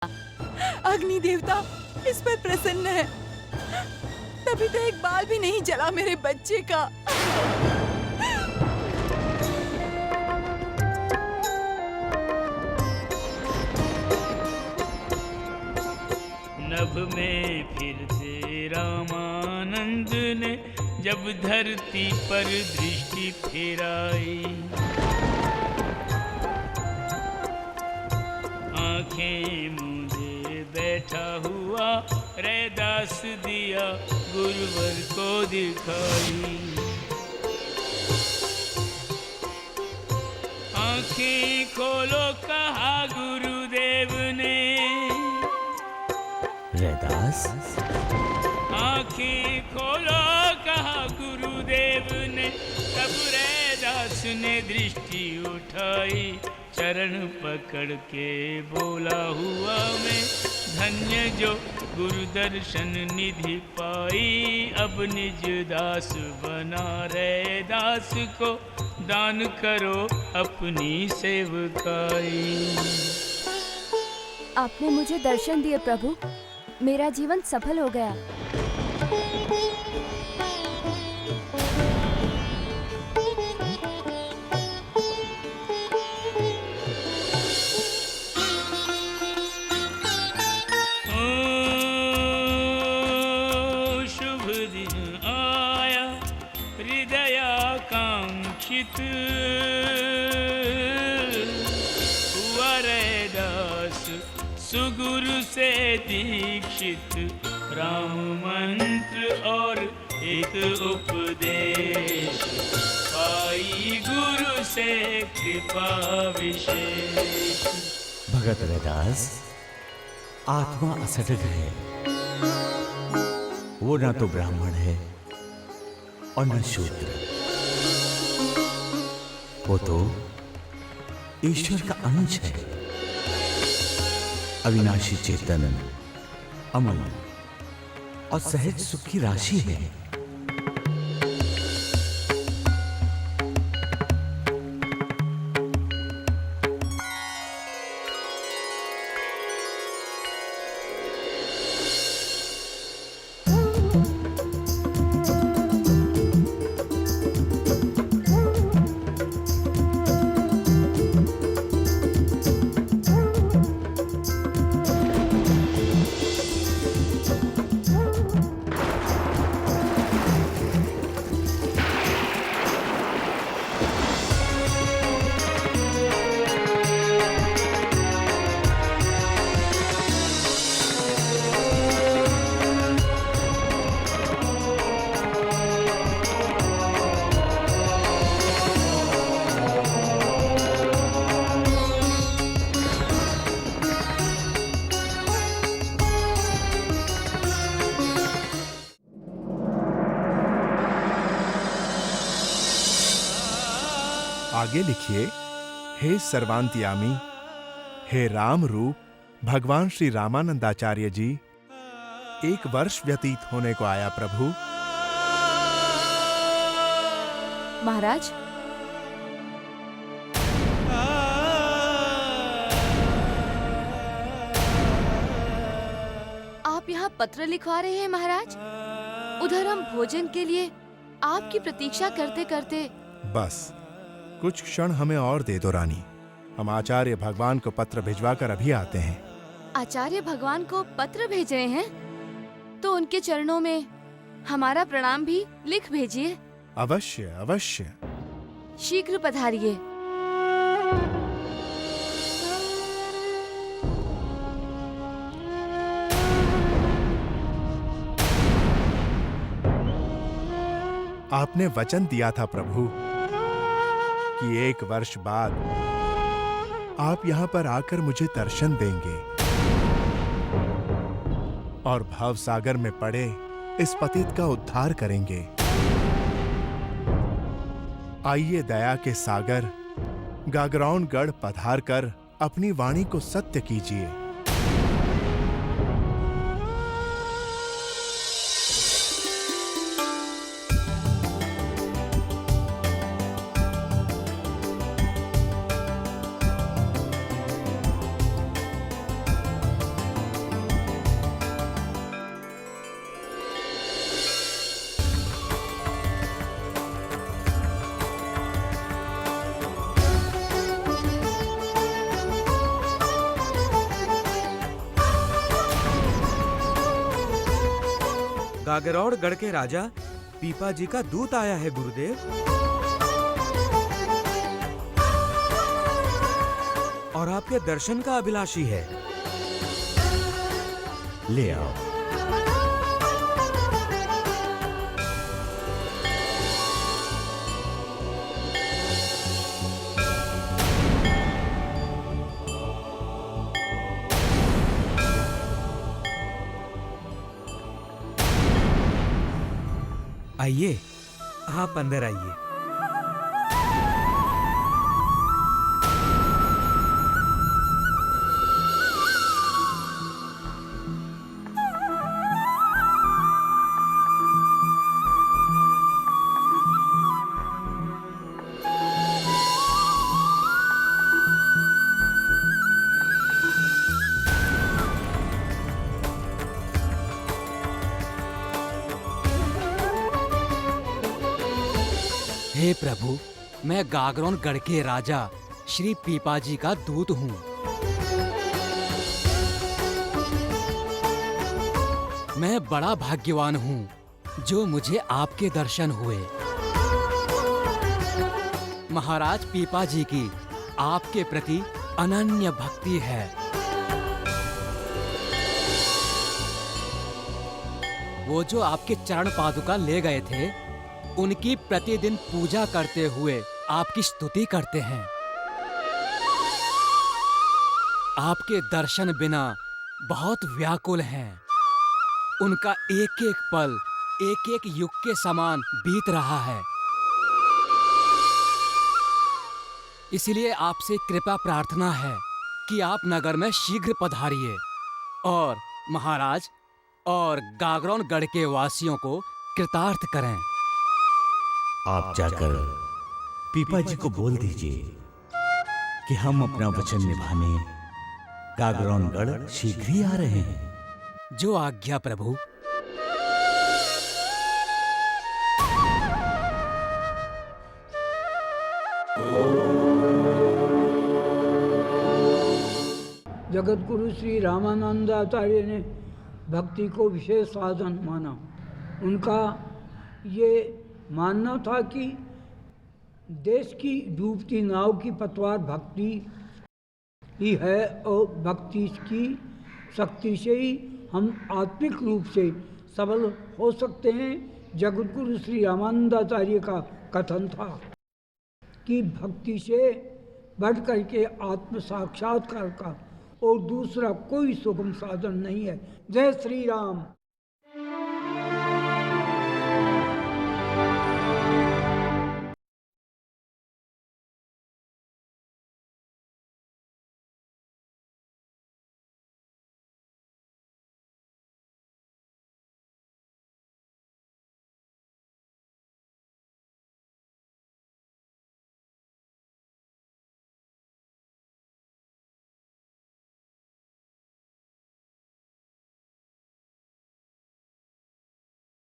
अग्नि देवता इस पर प्रसन्न है। तभी तो एक बाल भी नहीं जला मेरे बच्चे का। नभ में फिर से रामानंद ने जब धरती पर दृष्टि फेराई, आंखें मूंदे बैठा हुआ रैदास दिया गुरुवर को दिखाई। आंखें खोलो कहा गुरुदेव ने, रैदास आंखें खोलो कहा गुरुदेव ने। तब रैदास ने दृष्टि उठाई, चरण पकड़ के बोला हुआ मैं धन्य जो गुरु दर्शन निधि पाई। अब निज दास बना रैदास को दान करो अपनी सेवकाई। आपने मुझे दर्शन दिए प्रभु, मेरा जीवन सफल हो गया। शुभ दिन आया हृदयाकांक्षित, हुआ रैदास सुगुरु से दीक्षित। राम मंत्र और एक उपदेश पाई गुरु से कृपा विशेष। भगत रैदास, आत्मा असडग है, वो ना तो ब्राह्मण है और न शूद्र, वो तो ईश्वर का अंश है, अविनाशी चेतन, अमल और सहज सुख की राशि है। आगे लिखिए, हे सर्वांतयामी, हे राम रूप भगवान श्री रामानंदाचार्य जी, 1 वर्ष व्यतीत होने को आया प्रभु। महाराज, आप यहाँ पत्र लिखवा रहे हैं महाराज? उधर हम भोजन के लिए आपकी प्रतीक्षा करते करते। बस कुछ क्षण हमें और दे दो रानी, हम आचार्य भगवान को पत्र भिजवा कर अभी आते हैं। आचार्य भगवान को पत्र भेज रहे हैं तो उनके चरणों में हमारा प्रणाम भी लिख भेजिए। अवश्य अवश्य। शीघ्र पधारिए। आपने वचन दिया था प्रभु कि 1 वर्ष बाद आप यहाँ पर आकर मुझे दर्शन देंगे और भव सागर में पड़े इस पतित का उद्धार करेंगे। आइए दया के सागर गागरौनगढ़ पधार कर अपनी वाणी को सत्य कीजिए। गागरौड़ के राजा पीपा जी का दूत आया है गुरुदेव। और आपके दर्शन का अभिलाषी है। ले आओ। आइए, आप अंदर आइए। हे प्रभु, मैं गागरोन गढ़ के राजा श्री पीपाजी का दूत हूँ। मैं बड़ा भाग्यवान हूँ जो मुझे आपके दर्शन हुए। महाराज पीपाजी की आपके प्रति अनन्य भक्ति है। वो जो आपके चरण पादुका ले गए थे, उनकी प्रतिदिन पूजा करते हुए आपकी स्तुति करते हैं। आपके दर्शन बिना बहुत व्याकुल हैं। उनका एक एक पल एक एक युग के समान बीत रहा है। इसलिए आपसे कृपा प्रार्थना है कि आप नगर में शीघ्र पधारिए और महाराज और गागरौन गढ़ के वासियों को कृतार्थ करें। आप जाकर पीपा जी को बोल दीजिए कि हम अपना वचन निभाने गागरौनगढ़ शीघ्र ही आ रहे हैं। जो आज्ञा प्रभु। जगत गुरु श्री रामानंदाचार्य ने भक्ति को विशेष साधन माना। उनका ये मानना था कि देश की डूबती नाव की पतवार भक्ति ही है और भक्ति की शक्ति से ही हम आत्मिक रूप से सबल हो सकते हैं। जगत गुरु श्री रामानंदाचार्य का कथन था कि भक्ति से बढ़ कर के आत्म साक्षात्कार का और दूसरा कोई सुगम साधन नहीं है। जय श्री राम।